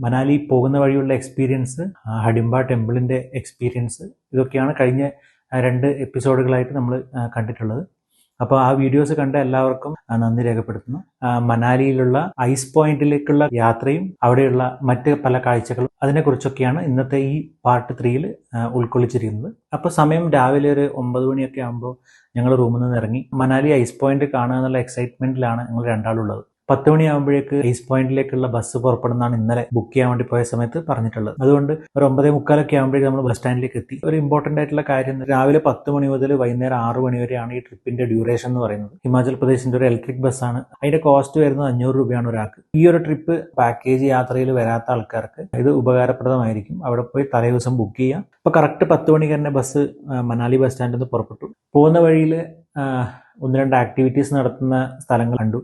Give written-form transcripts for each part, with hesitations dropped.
മനാലി പോകുന്ന വഴിയുള്ള experience, Hadimba ടെമ്പിളിൻ്റെ experience, ഇതൊക്കെയാണ് കഴിഞ്ഞ 2 എപ്പിസോഡുകളായിട്ട് നമ്മൾ കണ്ടിട്ടുള്ളത്. അപ്പോൾ ആ വീഡിയോസ് കണ്ട എല്ലാവർക്കും നന്ദി രേഖപ്പെടുത്തുന്നു. മനാലിയിലുള്ള ഐസ് പോയിന്റിലേക്കുള്ള യാത്രയും അവിടെയുള്ള മറ്റ് പല കാഴ്ചകളും അതിനെക്കുറിച്ചൊക്കെയാണ് ഇന്നത്തെ ഈ പാർട്ട് 3 ഉൾക്കൊള്ളിച്ചിരിക്കുന്നത്. അപ്പോൾ സമയം രാവിലെ ഒരു 9 മണിയൊക്കെ ആകുമ്പോൾ ഞങ്ങൾ റൂമിൽ നിന്ന് ഇറങ്ങി മനാലി ഐസ് പോയിന്റ് കാണുക എന്നുള്ള എക്സൈറ്റ്മെന്റിലാണ് ഞങ്ങൾ രണ്ടാളുള്ളത്. 10 മണിയാകുമ്പോഴേക്ക് ഐസ് പോയിന്റിലേക്കുള്ള ബസ് പുറപ്പെടുന്നതാണ് ഇന്നലെ ബുക്ക് ചെയ്യാൻ വേണ്ടി പോയ സമയത്ത് പറഞ്ഞിട്ടുള്ളത്. അതുകൊണ്ട് ഒരു 9:45 ആകുമ്പോഴേക്ക് നമ്മൾ ബസ് സ്റ്റാൻഡിലേക്ക് എത്തി. ഒരു ഇമ്പോർട്ടൻ്റ് ആയിട്ടുള്ള കാര്യം, രാവിലെ 10 മണി മുതൽ വൈകുന്നേരം 6 മണി വരെയാണ് ഈ ട്രിപ്പിന്റെ ഡ്യൂറേഷൻ എന്ന് പറയുന്നത്. ഹിമാചൽ പ്രദേശിന്റെ ഒരു ഇലക്ട്രിക് ബസ്സാണ്. അതിന്റെ കോസ്റ്റ് വരുന്നത് 500 രൂപയാണ് ഒരാൾക്ക്. ഈ ഒരു ട്രിപ്പ് പാക്കേജ് യാത്രയിൽ വരാത്ത ആൾക്കാർക്ക് ഇത് ഉപകാരപ്രദമായിരിക്കും. അവിടെ പോയി തലേ ദിവസം ബുക്ക് ചെയ്യാം. അപ്പോൾ കറക്റ്റ് 10 മണിക്ക് തന്നെ ബസ് മനാലി ബസ് സ്റ്റാൻഡിൽ നിന്ന് പുറപ്പെട്ടു. പോകുന്ന വഴിയിൽ 1-2 ആക്ടിവിറ്റീസ് നടത്തുന്ന സ്ഥലങ്ങൾ കണ്ടു.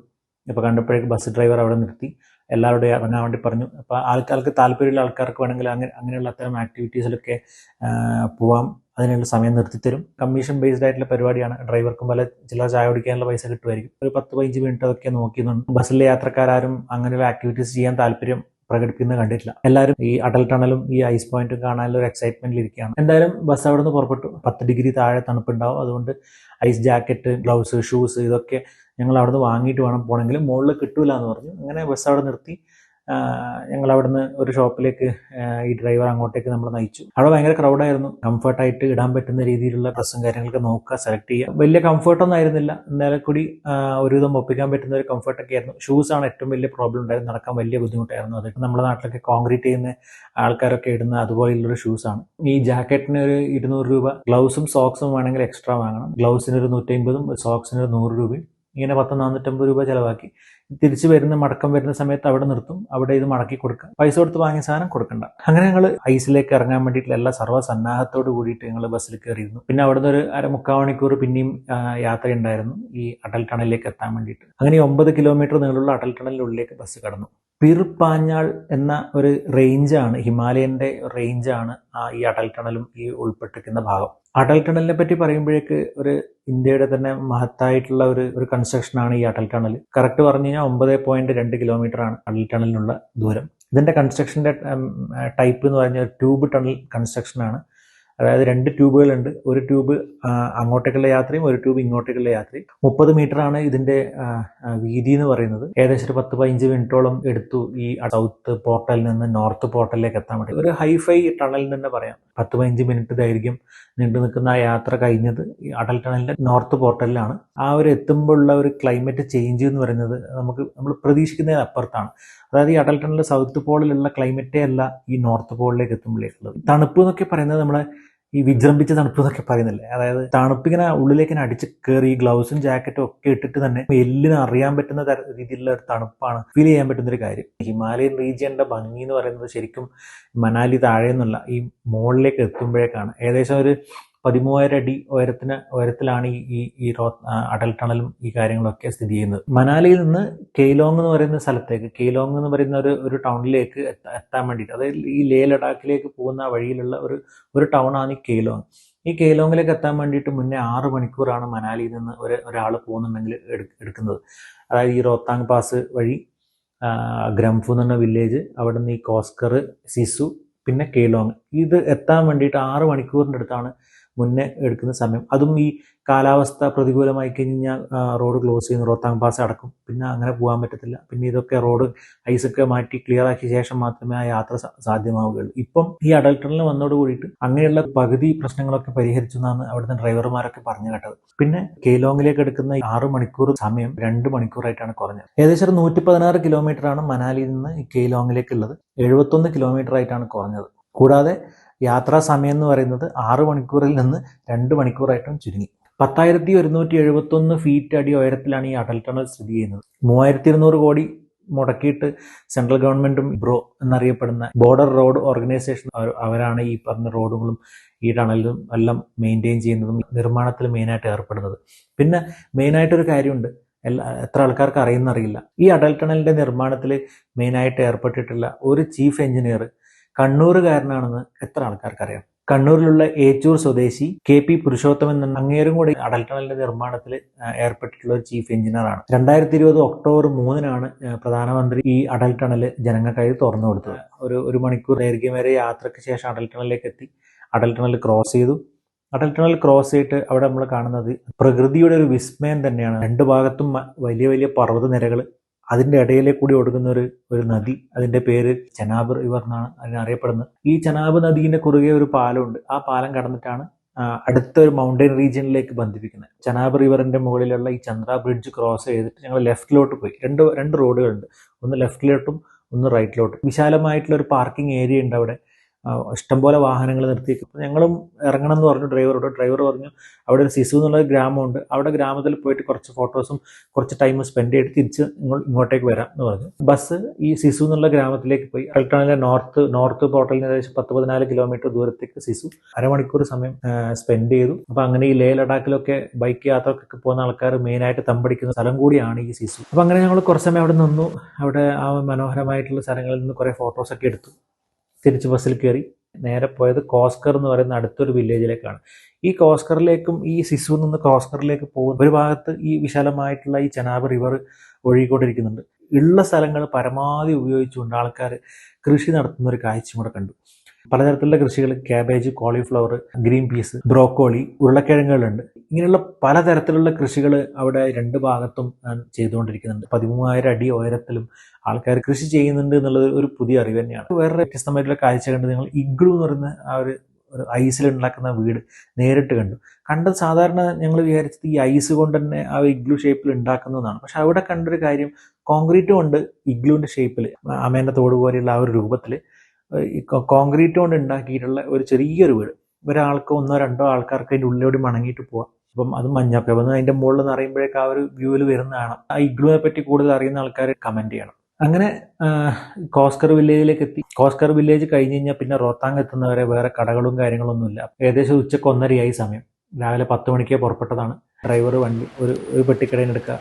ഇപ്പോൾ കണ്ടപ്പോഴേക്ക് ബസ് ഡ്രൈവർ അവിടെ നിർത്തി എല്ലാവരുടെയും ഇറങ്ങാൻ വേണ്ടി പറഞ്ഞു. അപ്പോൾ ആൾക്കാർക്ക് താല്പര്യമുള്ള ആൾക്കാർക്ക് വേണമെങ്കിൽ അങ്ങനെയുള്ള അത്തരം ആക്ടിവിറ്റീസിലൊക്കെ പോവാം, അതിനുള്ള സമയം നിർത്തിത്തരും. കമ്മീഷൻ ബേസ്ഡ് ആയിട്ടുള്ള പരിപാടിയാണ്. ഡ്രൈവർക്കും ചില ചായ കുടിക്കാനുള്ള പൈസ കിട്ടുമായിരിക്കും. ഒരു 10-15 മിനിറ്റ് അതൊക്കെ നോക്കിയുന്നുണ്ട്. ബസ്സിലെ യാത്രക്കാരും അങ്ങനെയുള്ള ആക്ടിവിറ്റീസ് ചെയ്യാൻ താല്പര്യം പ്രകടിപ്പിക്കുന്നത് കണ്ടിട്ടില്ല. എല്ലാവരും ഈ അടൽ ടണലും ഈ ഐസ് പോയിന്റും കാണാനുള്ള ഒരു എക്സൈറ്റ്മെന്റിൽ ഇരിക്കുകയാണ്. എന്തായാലും ബസ് അവിടെ നിന്ന് പുറപ്പെട്ടു. 10 ഡിഗ്രി താഴെ തണുപ്പുണ്ടാവും. അതുകൊണ്ട് ഐസ് ജാക്കറ്റ്, ഗ്ലൗസ്, ഷൂസ് ഇതൊക്കെ ഞങ്ങൾ അവിടെ നിന്ന് വാങ്ങിയിട്ട് വേണം പോകണമെങ്കിൽ. മുകളിൽ കിട്ടൂല എന്ന് പറഞ്ഞു. അങ്ങനെ ബസ് അവിടെ നിർത്തി. ഞങ്ങൾ അവിടുന്ന് ഒരു ഷോപ്പിലേക്ക് ഈ ഡ്രൈവർ അങ്ങോട്ടേക്ക് നമ്മൾ നയിച്ചു. അവിടെ ഭയങ്കര ക്രൗഡായിരുന്നു. കംഫർട്ടായിട്ട് ഇടാൻ പറ്റുന്ന രീതിയിലുള്ള ഡ്രസ്സും കാര്യങ്ങളൊക്കെ നോക്കുക, സെലക്ട് ചെയ്യുക. വലിയ കംഫർട്ടൊന്നും ആയിരുന്നില്ല, എന്നാലും കൂടി ഒരുവിധം ഒപ്പിക്കാൻ പറ്റുന്ന ഒരു കംഫർട്ടൊക്കെ ആയിരുന്നു. ഷൂസാണ് ഏറ്റവും വലിയ പ്രോബ്ലം ഉണ്ടായിരുന്നു. നടക്കാൻ വലിയ ബുദ്ധിമുട്ടായിരുന്നു. അത് നമ്മുടെ നാട്ടിലൊക്കെ കോൺക്രീറ്റ് ചെയ്യുന്ന ആൾക്കാരൊക്കെ ഇടുന്ന അതുപോലെയുള്ളൊരു ഷൂസാണ്. ഈ ജാക്കറ്റിന് ഒരു 200 രൂപ, ഗ്ലൗസും സോക്സും വേണമെങ്കിൽ എക്സ്ട്രാ വാങ്ങണം. ഗ്ലൗസിന് ഒരു 150, സോക്സിന് ഒരു 100 രൂപയും. ഇങ്ങനെ 450 രൂപ ചിലവാക്കി തിരിച്ചു മടക്കം വരുന്ന സമയത്ത് അവിടെ നിർത്തും. അവിടെ ഇത് മടക്കി കൊടുക്കുക. പൈസ കൊടുത്ത് വാങ്ങിയ സാധനം കൊടുക്കണ്ട. അങ്ങനെ ഞങ്ങൾ ഐസിലേക്ക് ഇറങ്ങാൻ വേണ്ടിയിട്ടുള്ള എല്ലാ സർവ്വസന്നാഹത്തോട് കൂടിയിട്ട് ഞങ്ങൾ ബസ്സിൽ കയറിയിരുന്നു. പിന്നെ അവിടുന്ന് ഒരു 3/4 മണിക്കൂർ പിന്നെയും യാത്രയുണ്ടായിരുന്നു ഈ അടൽ ടണലിലേക്ക് എത്താൻ വേണ്ടിയിട്ട്. അങ്ങനെ 9 കിലോമീറ്റർ നീളമുള്ള അടൽ ടണലിനുള്ളിലേക്ക് ബസ് കടന്നു. പിർ പാഞ്ഞാൾ എന്ന ഒരു റേഞ്ചാണ്, ഹിമാലയന്റെ റേഞ്ചാണ് ഈ അടൽ ടണലും ഈ ഉൾപ്പെട്ടിരിക്കുന്ന ഭാഗം. അടൽ ടണലിനെ പറ്റി പറയുമ്പോഴേക്ക് ഒരു ഇന്ത്യയുടെ തന്നെ മഹത്തായിട്ടുള്ള ഒരു കൺസ്ട്രക്ഷനാണ് ഈ അടൽ ടണൽ. കറക്റ്റ് പറഞ്ഞു കഴിഞ്ഞാൽ 9.2 കിലോമീറ്റർ ആണ് അടൽ ടണലിനുള്ള ദൂരം. ഇതിന്റെ കൺസ്ട്രക്ഷന്റെ ടൈപ്പ് എന്ന് പറഞ്ഞാൽ ട്യൂബ് ടണൽ കൺസ്ട്രക്ഷനാണ്. അതായത് 2 ട്യൂബുകളുണ്ട്. ഒരു ട്യൂബ് അങ്ങോട്ടേക്കുള്ള യാത്രയും ഒരു ട്യൂബ് ഇങ്ങോട്ടേക്കുള്ള യാത്രയും. 30 മീറ്ററാണ് ഇതിന്റെ വീതി എന്ന് പറയുന്നത്. ഏകദേശം ഒരു 10-15 മിനിറ്റോളം എടുത്തു ഈ സൗത്ത് പോർട്ടലിൽ നിന്ന് നോർത്ത് പോർട്ടലിലേക്ക് എത്താൻ വേണ്ടി. ഒരു ഹൈഫൈ ടണൽ തന്നെ പറയാം. 10-15 മിനിറ്റ് ദൈർഘ്യം നീണ്ടു നിൽക്കുന്ന ആ യാത്ര കഴിഞ്ഞത് ഈ അടൽ ടണലിന്റെ നോർത്ത് പോർട്ടലിലാണ്. ആ ഒരു എത്തുമ്പോൾ ഉള്ള ഒരു ക്ലൈമറ്റ് ചേഞ്ച് എന്ന് പറയുന്നത് നമ്മൾ പ്രതീക്ഷിക്കുന്നതിന് അപ്പുറത്താണ്. അതായത് ഈ അടൽ ടണൽ സൗത്ത് പോളിലുള്ള ക്ലൈമറ്റേ അല്ല ഈ നോർത്ത് പോളിലേക്ക് എത്തുമ്പോഴേക്കുള്ളത്. തണുപ്പ് എന്നൊക്കെ പറയുന്നത് നമ്മളെ ഈ വിജൃംഭിച്ച തണുപ്പ് എന്നൊക്കെ പറയുന്നില്ലേ, അതായത് തണുപ്പിങ്ങനെ ഉള്ളിലേക്ക് അടിച്ച് കയറി ഈ ഗ്ലൗസും ജാക്കറ്റും ഒക്കെ ഇട്ടിട്ട് തന്നെ എല്ലിന് അറിയാൻ പറ്റുന്ന രീതിയിലുള്ള ഒരു തണുപ്പാണ് ഫീൽ ചെയ്യാൻ പറ്റുന്ന ഒരു കാര്യം. ഹിമാലയൻ റീജിയന്റെ ഭംഗി എന്ന് പറയുന്നത് ശരിക്കും മനാലി താഴെ നിന്നുള്ള ഈ മുകളിലേക്ക് എത്തുമ്പോഴേക്കാണ്. ഏകദേശം ഒരു 13,000 അടി ഉയരത്തിലാണ് ഈ അടൽ ടണലും ഈ കാര്യങ്ങളൊക്കെ സ്ഥിതി ചെയ്യുന്നത്. മനാലിയിൽ നിന്ന് കെയ്ലോങ് എന്ന് പറയുന്ന സ്ഥലത്തേക്ക്, കെയ്ലോങ് എന്ന് പറയുന്ന ഒരു ടൗണിലേക്ക് എത്താൻ വേണ്ടിയിട്ട്, അതായത് ഈ ലേ ലഡാക്കിലേക്ക് പോകുന്ന വഴിയിലുള്ള ഒരു ടൗണാണ് ഈ കെയ്ലോങ്. ഈ കെയ്ലോങ്ങിലേക്ക് എത്താൻ വേണ്ടിയിട്ട് മുന്നേ 6 മണിക്കൂറാണ് മനാലിയിൽ നിന്ന് ഒരാൾ പോകുന്നുണ്ടെങ്കിൽ എടുക്കുന്നത്. അതായത് ഈ റോത്താങ് പാസ് വഴി ഗ്രംഫു എന്ന് പറഞ്ഞ വില്ലേജ്, അവിടെ നിന്ന് ഈ കോസ്കർ, സിസു, പിന്നെ കെയ്ലോങ്, ഇത് എത്താൻ വേണ്ടിയിട്ട് 6 മണിക്കൂറിൻ്റെ അടുത്താണ് മുന്നേ എടുക്കുന്ന സമയം. അതും ഈ കാലാവസ്ഥ പ്രതികൂലമായി കഴിഞ്ഞാൽ റോഡ് ക്ലോസ് ചെയ്യുന്നു, റോത്താങ് പാസ് അടക്കും. പിന്നെ അങ്ങനെ പോകാൻ പറ്റത്തില്ല. പിന്നെ ഇതൊക്കെ റോഡ് ഐസൊക്കെ മാറ്റി ക്ലിയർ ആക്കിയ ശേഷം മാത്രമേ ആ യാത്ര സാധ്യമാവുകയുള്ളൂ. ഇപ്പം ഈ അടൽ ടണൽ വന്നോട് കൂടിയിട്ട് അങ്ങനെയുള്ള പകുതി പ്രശ്നങ്ങളൊക്കെ പരിഹരിച്ചു എന്നാണ് അവിടുത്തെ ഡ്രൈവർമാരൊക്കെ പറഞ്ഞു കേട്ടത്. പിന്നെ കെയ്ലോങ്ങിലേക്ക് എടുക്കുന്ന 6 മണിക്കൂർ സമയം 2 മണിക്കൂറായിട്ടാണ് കുറഞ്ഞത്. ഏകദേശം 116 കിലോമീറ്റർ ആണ് മനാലിയിൽ നിന്ന് ഈ കെയ്ലോങ്ങിലേക്കുള്ളത്. 71 കിലോമീറ്റർ ആയിട്ടാണ് കുറഞ്ഞത്. കൂടാതെ യാത്രാ സമയം എന്ന് പറയുന്നത് 6 മണിക്കൂറിൽ നിന്ന് 2 മണിക്കൂറായിട്ടും ചുരുങ്ങി. 10,171 ഫീറ്റ് അടി ഉയരത്തിലാണ് ഈ അടൽ ടണൽ സ്ഥിതി ചെയ്യുന്നത്. 3,200 കോടി മുടക്കിയിട്ട് സെൻട്രൽ ഗവൺമെന്റും ബ്രോ എന്നറിയപ്പെടുന്ന ബോർഡർ റോഡ് ഓർഗനൈസേഷൻ, അവരാണ് ഈ പറഞ്ഞ റോഡുകളും ഈ ടണലും എല്ലാം മെയിൻറ്റെയിൻ ചെയ്യുന്നതും നിർമ്മാണത്തിൽ മെയിനായിട്ട് ഏർപ്പെടുന്നത്. പിന്നെ മെയിനായിട്ടൊരു കാര്യമുണ്ട്, എത്ര ആൾക്കാർക്ക് അറിയുന്നറിയില്ല. ഈ അടൽ ടണലിന്റെ നിർമ്മാണത്തിൽ മെയിനായിട്ട് ഏർപ്പെട്ടിട്ടുള്ള ഒരു ചീഫ് എഞ്ചിനീയർ കണ്ണൂരുകാരനാണെന്ന് എത്ര ആൾക്കാർക്ക് അറിയാം? കണ്ണൂരിലുള്ള ഏച്ചൂർ സ്വദേശി KP പുരുഷോത്തമൻ എന്ന അങ്ങേരും കൂടി അടൽ ടണലിന്റെ നിർമ്മാണത്തിൽ ഏർപ്പെട്ടിട്ടുള്ള ഒരു ചീഫ് എഞ്ചിനീയറാണ്. 2020 ഒക്ടോബർ 3-നാണ് പ്രധാനമന്ത്രി ഈ അടൽ ടണൽ ജനങ്ങൾക്കായി തുറന്നു കൊടുത്തത്. ഒരു മണിക്കൂർ ദൈർഘ്യമേറിയ യാത്രയ്ക്ക് ശേഷം അടൽ ടണലിലേക്ക് എത്തി. അടൽ ടണൽ ക്രോസ് ചെയ്തു. അടൽ ടണൽ ക്രോസ് ചെയ്തിട്ട് അവിടെ നമ്മൾ കാണുന്നത് പ്രകൃതിയുടെ ഒരു വിസ്മയം തന്നെയാണ്. രണ്ട് ഭാഗത്തും വലിയ വലിയ പർവ്വത നിരകൾ, അതിന്റെ ഇടയിലെ കൂടി ഒഴുകുന്ന ഒരു നദി, അതിന്റെ പേര് ചെനാബ് റിവർ എന്നാണ് അതിനറിയപ്പെടുന്നത്. ഈ ചെനാബ് നദീന്റെ കുറുകെ ഒരു പാലമുണ്ട്. ആ പാലം കടന്നിട്ടാണ് അടുത്ത ഒരു മൗണ്ടൻ റീജിയനിലേക്ക് ബന്ധിപ്പിക്കുന്നത്. ചെനാബ് റിവറിന്റെ മുകളിലുള്ള ഈ ചന്ദ്ര ബ്രിഡ്ജ് ക്രോസ് ചെയ്തിട്ട് ഞങ്ങൾ ലെഫ്റ്റിലോട്ട് പോയി. രണ്ട് റോഡുകളുണ്ട്, ഒന്ന് ലെഫ്റ്റിലോട്ടും ഒന്ന് റൈറ്റിലോട്ടും. വിശാലമായിട്ടുള്ള ഒരു പാർക്കിംഗ് ഏരിയ ഉണ്ട് അവിടെ. ഇഷ്ടംപോലെ വാഹനങ്ങൾ നിർത്തിയേക്കും. ഞങ്ങളും ഇറങ്ങണം എന്ന് പറഞ്ഞു ഡ്രൈവർ പറഞ്ഞു അവിടെ ഒരു സിസു എന്നുള്ള ഗ്രാമമുണ്ട്, അവിടെ ഗ്രാമത്തിൽ പോയിട്ട് കുറച്ച് ഫോട്ടോസും കുറച്ച് ടൈം സ്പെൻഡ് ചെയ്തിട്ട് തിരിച്ച് ഇങ്ങോട്ടേക്ക് വരാം എന്ന് പറഞ്ഞു. ബസ് ഈ സിസു എന്നുള്ള ഗ്രാമത്തിലേക്ക് പോയി. അടൽ ടണലിലെ നോർത്ത് പോർട്ടലിന് ഏകദേശം 14 കിലോമീറ്റർ ദൂരത്തേക്ക് സിസു അരമണിക്കൂർ സമയം സ്പെൻഡ് ചെയ്തു. അപ്പൊ അങ്ങനെ ഈ ലേ ലഡാക്കിലൊക്കെ ബൈക്ക് യാത്രക്കൊക്കെ പോകുന്ന ആൾക്കാർ മെയിനായിട്ട് തമ്പടിക്കുന്ന സ്ഥലം കൂടിയാണ് ഈ സിസു. അപ്പൊ അങ്ങനെ ഞങ്ങൾ കുറച്ച് സമയം അവിടെ നിന്നു. അവിടെ ആ മനോഹരമായിട്ടുള്ള സ്ഥലങ്ങളിൽ നിന്ന് കുറെ ഫോട്ടോസൊക്കെ എടുത്തു. തിരിച്ച് ബസ്സിൽ കയറി നേരെ പോയത് കോസ്കർ എന്ന് പറയുന്ന അടുത്തൊരു വില്ലേജിലേക്കാണ്. ഈ കോസ്കറിലേക്കും ഈ സിസു നിന്ന് കോസ്കറിലേക്ക് പോകുന്ന ഒരു ഭാഗത്ത് ഈ വിശാലമായിട്ടുള്ള ഈ ചെനാബ് റിവർ ഒഴുകിക്കൊണ്ടിരിക്കുന്നുണ്ട്. ഉള്ള സ്ഥലങ്ങൾ പരമാവധി ഉപയോഗിച്ചുകൊണ്ട് ആൾക്കാർ കൃഷി നടത്തുന്ന ഒരു കാഴ്ചയും കൂടെ കണ്ടു. പലതരത്തിലുള്ള കൃഷികൾ, cabbage, cauliflower, green peas, broccoli, ഉരുളക്കിഴങ്ങുകളുണ്ട്. ഇങ്ങനെയുള്ള പലതരത്തിലുള്ള കൃഷികൾ അവിടെ രണ്ട് ഭാഗത്തും ചെയ്തുകൊണ്ടിരിക്കുന്നുണ്ട്. 13,000 അടി ഉയരത്തിലും ആൾക്കാർ കൃഷി ചെയ്യുന്നുണ്ട് എന്നുള്ളത് ഒരു പുതിയ അറിവ് തന്നെയാണ്. വേറെ വ്യത്യസ്തമായിട്ടുള്ള കാഴ്ച കണ്ട് നിങ്ങൾ ഇഗ്ലു എന്ന് പറയുന്ന ആ ഒരു ഐസിൽ ഉണ്ടാക്കുന്ന വീട് നേരിട്ട് കണ്ടത്. സാധാരണ ഞങ്ങൾ വിചാരിച്ചത് ഈ ഐസ് കൊണ്ട് തന്നെ ആ ഇഗ്ലു ഷേപ്പിൽ ഉണ്ടാക്കുന്നതാണ്. പക്ഷെ അവിടെ കണ്ടൊരു കാര്യം, കോൺക്രീറ്റ് കൊണ്ട് ഇഗ്ലുവിന്റെ ഷേപ്പിൽ അമേന്റെ തോട് പോലെയുള്ള ആ ഒരു രൂപത്തിൽ കോൺക്രീറ്റ് കൊണ്ട് ഉണ്ടാക്കിയിട്ടുള്ള ഒരു ചെറിയൊരു വീട്. ഒരാൾക്ക് 1-2 ആൾക്കാർക്ക് അതിൻ്റെ ഉള്ളിലോടി മണങ്ങിയിട്ട് പോവാം. അപ്പം അത് മഞ്ഞൊക്കെ വന്ന് അതിന്റെ മുകളിൽ നിന്ന് അറിയുമ്പോഴേക്ക് ആ ഒരു വ്യൂവിൽ വരുന്നതാണ്. ആ ഇഗ്ലുവിനെ പറ്റി കൂടുതൽ അറിയുന്ന ആൾക്കാർ കമന്റ് ചെയ്യണം. അങ്ങനെ കോസ്കർ വില്ലേജിലേക്ക് എത്തി. കോസ്കർ വില്ലേജ് കഴിഞ്ഞ് കഴിഞ്ഞാൽ പിന്നെ റോത്താങ് എത്തുന്നവരെ വേറെ കടകളും കാര്യങ്ങളൊന്നുമില്ല. ഏകദേശം ഉച്ചക്ക് 1:30 സമയം. രാവിലെ 10 മണിക്ക് പുറപ്പെട്ടതാണ്. ഡ്രൈവർ വണ്ടി ഒരു പെട്ടിക്കടയിൽ എടുക്കുക,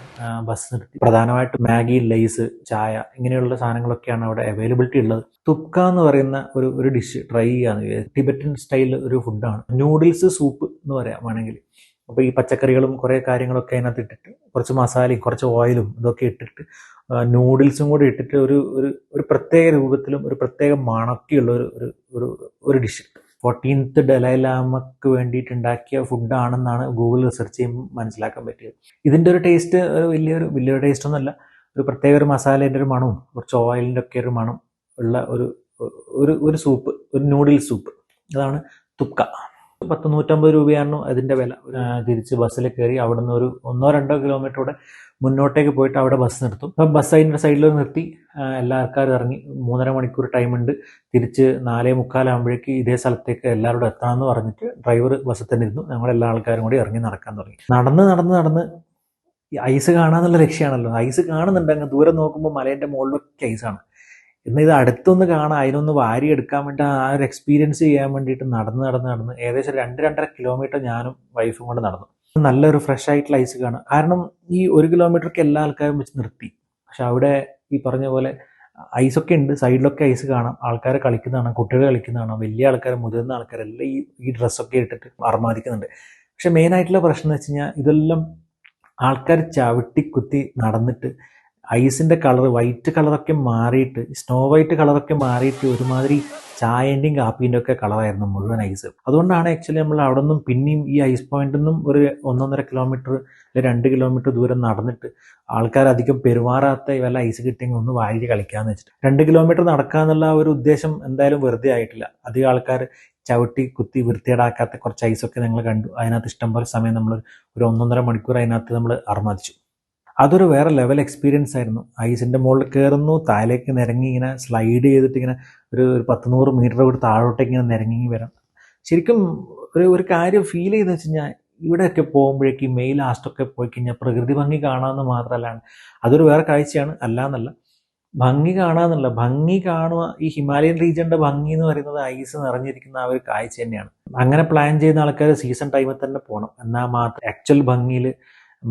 ബസ് നിർത്തി. പ്രധാനമായിട്ടും മാഗി, ലൈസ്, ചായ ഇങ്ങനെയുള്ള സാധനങ്ങളൊക്കെയാണ് അവിടെ അവൈലബിലിറ്റി ഉള്ളത്. തുപ്ക എന്ന് പറയുന്ന ഒരു ഡിഷ് ട്രൈ ചെയ്യാന്ന്. ടിബറ്റൻ സ്റ്റൈൽ ഒരു ഫുഡാണ്. നൂഡിൽസ് സൂപ്പ് എന്ന് പറയാം വേണമെങ്കിൽ. അപ്പോൾ ഈ പച്ചക്കറികളും കുറേ കാര്യങ്ങളൊക്കെ അതിനകത്ത് ഇട്ടിട്ട് കുറച്ച് മസാലയും കുറച്ച് ഓയിലും ഇതൊക്കെ ഇട്ടിട്ട് നൂഡിൽസും കൂടി ഇട്ടിട്ട് ഒരു പ്രത്യേക രൂപത്തിലും ഒരു പ്രത്യേക മണക്കിയുള്ള ഒരു ഡിഷ്. 14th ഡലൈലാമക്ക് വേണ്ടിയിട്ട് ഉണ്ടാക്കിയ ഫുഡാണെന്നാണ് ഗൂഗിൾ റിസർച്ച് ചെയ്യുമ്പോൾ മനസ്സിലാക്കാൻ പറ്റിയത്. ഇതിൻ്റെ ഒരു ടേസ്റ്റ് വലിയൊരു ടേസ്റ്റ് ഒന്നുമല്ല. ഒരു പ്രത്യേക ഒരു മസാലേൻ്റെ ഒരു മണവും കുറച്ച് ഓയിലിൻ്റെ ഒക്കെ ഒരു മണം ഉള്ള ഒരു സൂപ്പ്, ഒരു നൂഡിൽസ് സൂപ്പ്. അതാണ് തുപ്ക. 150 രൂപയാണ് അതിൻ്റെ വില. തിരിച്ച് ബസ്സിൽ കയറി അവിടെ നിന്ന് ഒരു 1-2 കിലോമീറ്റർ മുന്നോട്ടേക്ക് പോയിട്ട് അവിടെ ബസ് നിർത്തും. അപ്പം ബസ് അതിൻ്റെ സൈഡിൽ നിർത്തി എല്ലാ ആൾക്കാരും ഇറങ്ങി. 3.5 മണിക്കൂർ ടൈമുണ്ട്. തിരിച്ച് 4:45 ആകുമ്പോഴേക്ക് ഇതേ സ്ഥലത്തേക്ക് എല്ലാവരോടും എത്തണമെന്ന് പറഞ്ഞിട്ട് ഡ്രൈവർ ബസ്സിൽ തന്നെ ഇരുന്നു. ഞങ്ങളെല്ലാ ആൾക്കാരും കൂടി ഇറങ്ങി നടക്കാൻ തുടങ്ങി. നടന്ന് ഈ ഐസ് കാണാന്നുള്ള ലക്ഷ്യമാണല്ലോ. ഐസ് കാണുന്നുണ്ട്. അങ്ങ് ദൂരം നോക്കുമ്പോൾ മലേൻ്റെ മുകളിലൊക്കെ ഐസാണ്. എന്നാൽ ഇത് അടുത്തൊന്ന് കാണാൻ, അതിനൊന്ന് വാരി എടുക്കാൻ വേണ്ടി ആ ഒരു എക്സ്പീരിയൻസ് ചെയ്യാൻ വേണ്ടിയിട്ട് നടന്ന് ഏകദേശം 2-2.5 കിലോമീറ്റർ ഞാനും വൈഫും കൊണ്ട് നടന്നു. നല്ലൊരു ഫ്രഷ് ആയിട്ടുള്ള ഐസ് കാണാം. കാരണം ഈ 1 കിലോമീറ്റർക്ക് എല്ലാ ആൾക്കാരും വെച്ച് നിർത്തി. പക്ഷെ അവിടെ ഈ പറഞ്ഞ പോലെ ഐസൊക്കെ ഉണ്ട്. സൈഡിലൊക്കെ ഐസ് കാണാം. ആൾക്കാർ കളിക്കുന്നതാണ്, കുട്ടികൾ കളിക്കുന്നതാണ്, വലിയ ആൾക്കാർ, മുതിർന്ന ആൾക്കാരെല്ലാം ഈ ഡ്രസ്സൊക്കെ ഇട്ടിട്ട് അർമാദിക്കുന്നുണ്ട്. പക്ഷെ മെയിൻ ആയിട്ടുള്ള പ്രശ്നം എന്ന് വെച്ച് കഴിഞ്ഞാൽ ഇതെല്ലാം ആൾക്കാർ ചവിട്ടി കുത്തി നടന്നിട്ട് ഐസിന്റെ കളർ വൈറ്റ് കളറൊക്കെ മാറിയിട്ട്, സ്നോ വൈറ്റ് കളറൊക്കെ മാറിയിട്ട് ഒരുമാതിരി ചായൻ്റെയും കാപ്പീൻ്റെ ഒക്കെ കളറായിരുന്നു മുഴുവൻ ഐസ്. അതുകൊണ്ടാണ് ആക്ച്വലി നമ്മൾ അവിടെ നിന്നും പിന്നെയും ഈ ഐസ് പോയിന്റിൽ നിന്നും ഒരു 1.5 കിലോമീറ്റർ അല്ലെങ്കിൽ 2 കിലോമീറ്റർ ദൂരം നടന്നിട്ട് ആൾക്കാർ അധികം പെരുമാറാത്ത വല്ല ഐസ് കിട്ടിയെങ്കിൽ ഒന്ന് വാരി കളിക്കാന്ന് വെച്ചിട്ട് 2 കിലോമീറ്റർ നടക്കാന്നുള്ള ഒരു ഉദ്ദേശം എന്തായാലും വെറുതെ ആയിട്ടില്ല. അധികം ആൾക്കാർ ചവിട്ടി കുത്തി വൃത്തിയേടാക്കാത്ത കുറച്ച് ഐസൊക്കെ ഞങ്ങൾ കണ്ടു. അതിനകത്ത് ഇഷ്ടംപോലെ സമയം നമ്മൾ ഒരു 1.5 മണിക്കൂർ അതിനകത്ത് നമ്മൾ അർമാദിച്ചു. അതൊരു വേറെ ലെവൽ എക്സ്പീരിയൻസ് ആയിരുന്നു. ഐസിൻ്റെ മുകളിൽ കയറുന്നു, താഴേക്ക് നിരങ്ങി ഇങ്ങനെ സ്ലൈഡ് ചെയ്തിട്ട് ഇങ്ങനെ ഒരു 10-100 മീറ്റർ കൂടി താഴോട്ടേക്ക് ഇങ്ങനെ നിരങ്ങി വരാം. ശരിക്കും ഒരു കാര്യം ഫീൽ ചെയ്തെന്ന് വെച്ച് കഴിഞ്ഞാൽ ഇവിടെയൊക്കെ പോകുമ്പോഴേക്ക് മെയ് ലാസ്റ്റൊക്കെ പോയി കഴിഞ്ഞാൽ പ്രകൃതി ഭംഗി കാണാമെന്ന് മാത്രമല്ല, അതൊരു വേറെ കാഴ്ചയാണ്, അല്ലാന്നല്ല. ഭംഗി കാണുക. ഈ ഹിമാലയൻ റീജിയന്റെ ഭംഗി എന്ന് പറയുന്നത് ഐസ് നിറഞ്ഞിരിക്കുന്ന ആ ഒരു കാഴ്ച തന്നെയാണ്. അങ്ങനെ പ്ലാൻ ചെയ്യുന്ന ആൾക്കാർ സീസൺ ടൈമിൽ തന്നെ പോകണം. എന്നാൽ മാത്രം ആക്ച്വൽ ഭംഗിയിൽ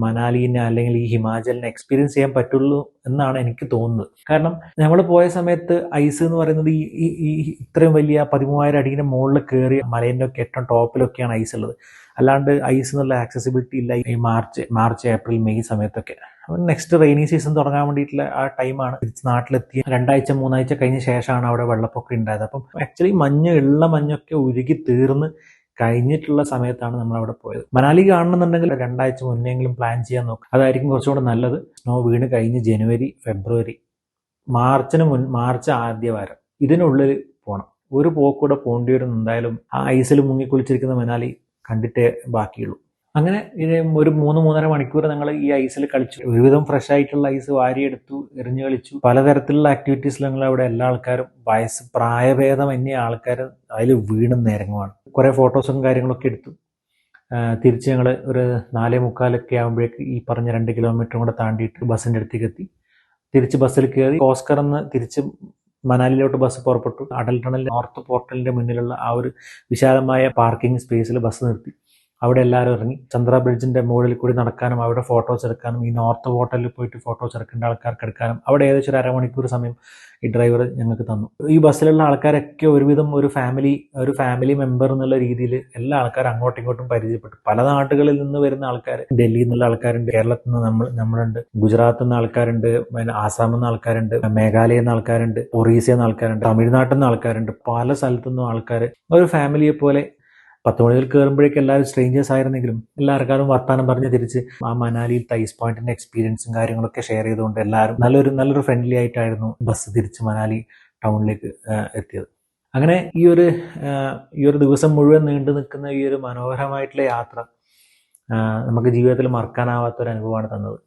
മനാലിനെ അല്ലെങ്കിൽ ഈ ഹിമാചലിനെ എക്സ്പീരിയൻസ് ചെയ്യാൻ പറ്റുള്ളൂ എന്നാണ് എനിക്ക് തോന്നുന്നത്. കാരണം നമ്മൾ പോയ സമയത്ത് ഐസ് എന്ന് പറയുന്നത് ഈ ഇത്രയും വലിയ 13,000 അടിയുടെ മുകളിൽ കയറി മലേൻ്റെ ഒക്കെ ഏറ്റവും ടോപ്പിലൊക്കെയാണ് ഐസ് ഉള്ളത്. അല്ലാണ്ട് ഐസ് എന്നുള്ള ആക്സസിബിലിറ്റി ഇല്ല ഈ മാർച്ച് ഏപ്രിൽ മെയ് സമയത്തൊക്കെ. അപ്പം നെക്സ്റ്റ് റെയിനി സീസൺ തുടങ്ങാൻ വേണ്ടിയിട്ടുള്ള ആ ടൈമാണ്. തിരിച്ച് നാട്ടിലെത്തി 2-3 ആഴ്ച കഴിഞ്ഞ ശേഷമാണ് അവിടെ വെള്ളപ്പൊക്കം ഉണ്ടായത്. അപ്പം ആക്ച്വലി ഉള്ള മഞ്ഞൊക്കെ ഉരുകി തീർന്ന് കഴിഞ്ഞിട്ടുള്ള സമയത്താണ് നമ്മൾ അവിടെ പോയത്. മനാലി കാണണമെന്നുണ്ടെങ്കിൽ 2 ആഴ്ച മുന്നെങ്കിലും പ്ലാൻ ചെയ്യാൻ നോക്കും. അതായിരിക്കും കുറച്ചുകൂടെ നല്ലത്. സ്നോ വീണ് കഴിഞ്ഞ് ജനുവരി, ഫെബ്രുവരി, മാർച്ച് ആദ്യ വാരം ഇതിനുള്ളിൽ പോകണം. ഒരു പോക്കൂടെ പോകേണ്ടി വരും. എന്തായാലും ആ ഐസിൽ മുങ്ങിക്കുളിച്ചിരിക്കുന്ന മനാലി കണ്ടിട്ടേ ബാക്കിയുള്ളൂ. അങ്ങനെ ഒരു 3-3.5 മണിക്കൂർ ഞങ്ങൾ ഈ ഐസിൽ കളിച്ചു. ഒരുവിധം ഫ്രഷ് ആയിട്ടുള്ള ഐസ് വാരിയെടുത്തു, എറിഞ്ഞു കളിച്ചു. പലതരത്തിലുള്ള ആക്ടിവിറ്റീസിൽ ഞങ്ങൾ അവിടെ എല്ലാ ആൾക്കാരും പ്രായഭേദമന്യേ ആൾക്കാർ അതിൽ വീണ് നിരങ്ങുവാണ്. കുറേ ഫോട്ടോസും കാര്യങ്ങളൊക്കെ എടുത്തു. തിരിച്ച് ഞങ്ങൾ ഒരു 4:45 ആകുമ്പോഴേക്ക് ഈ പറഞ്ഞ 2 കിലോമീറ്ററും കൂടെ താണ്ടിയിട്ട് ബസ്സിൻ്റെ അടുത്തേക്ക് എത്തി. തിരിച്ച് ബസ്സിൽ കയറി ഓസ്കർ എന്ന് തിരിച്ച് മനാലിയിലോട്ട് ബസ് പുറപ്പെട്ടു. അടൽ ടണൽ നോർത്ത് പോർട്ടലിൻ്റെ മുന്നിലുള്ള ആ ഒരു വിശാലമായ പാർക്കിംഗ് സ്പേസിൽ ബസ് നിർത്തി. അവിടെ എല്ലാവരും ഇറങ്ങി. ചന്ദ്ര ബ്രിഡ്ജിൻ്റെ മുകളിൽ കൂടി നടക്കാനും അവിടെ ഫോട്ടോസ് എടുക്കാനും ഈ നോർത്ത് പോർട്ടലിൽ പോയിട്ട് ഫോട്ടോസ് എടുക്കേണ്ട ആൾക്കാർക്ക് എടുക്കാനും അവിടെ ഏകദേശം ഒരു അരമണിക്കൂർ സമയം ഈ ഡ്രൈവർ ഞങ്ങൾക്ക് തന്നു. ഈ ബസ്സിലുള്ള ആൾക്കാരൊക്കെ ഒരുവിധം ഒരു ഫാമിലി മെമ്പർ എന്നുള്ള രീതിയിൽ എല്ലാ ആൾക്കാരും അങ്ങോട്ടും ഇങ്ങോട്ടും പരിചയപ്പെട്ടു. പല നാട്ടുകളിൽ നിന്ന് വരുന്ന ആൾക്കാർ, ഡൽഹിയിൽ നിന്നുള്ള ആൾക്കാരുണ്ട്, കേരളത്തിൽ നിന്ന് നമ്മളുണ്ട്, ഗുജറാത്തിൽ നിന്ന് ആൾക്കാരുണ്ട്, ആസാമിൽ നിന്ന് ആൾക്കാരുണ്ട്, മേഘാലയയിൽ നിന്ന് ആൾക്കാരുണ്ട്, ഒറീസയിൽ നിന്ന് ആൾക്കാരുണ്ട്, തമിഴ്നാട്ടിൽ നിന്ന് ആൾക്കാരുണ്ട്. പല സ്ഥലത്തു നിന്നും ആൾക്കാർ ഒരു ഫാമിലിയെ പോലെ 10 മണിയിൽ കയറുമ്പോഴേക്ക് എല്ലാവരും സ്ട്രേഞ്ചേഴ്സ് ആയിരുന്നെങ്കിലും എല്ലാവർക്കാരും വർത്താനം പറഞ്ഞ് തിരിച്ച് ആ മനാലിയിലത്തെ ഐസ് പോയിന്റിന്റെ എക്സ്പീരിയൻസും കാര്യങ്ങളൊക്കെ ഷെയർ ചെയ്തുകൊണ്ട് എല്ലാവരും നല്ലൊരു ഫ്രണ്ട്ലി ആയിട്ടായിരുന്നു ബസ് തിരിച്ച് മനാലി ടൗണിലേക്ക് എത്തിയത്. അങ്ങനെ ഈ ഒരു ദിവസം മുഴുവൻ നീണ്ടു നിൽക്കുന്ന ഈ ഒരു മനോഹരമായിട്ടുള്ള യാത്ര നമുക്ക് ജീവിതത്തിൽ മറക്കാനാവാത്തൊരു അനുഭവമാണ് തന്നത്.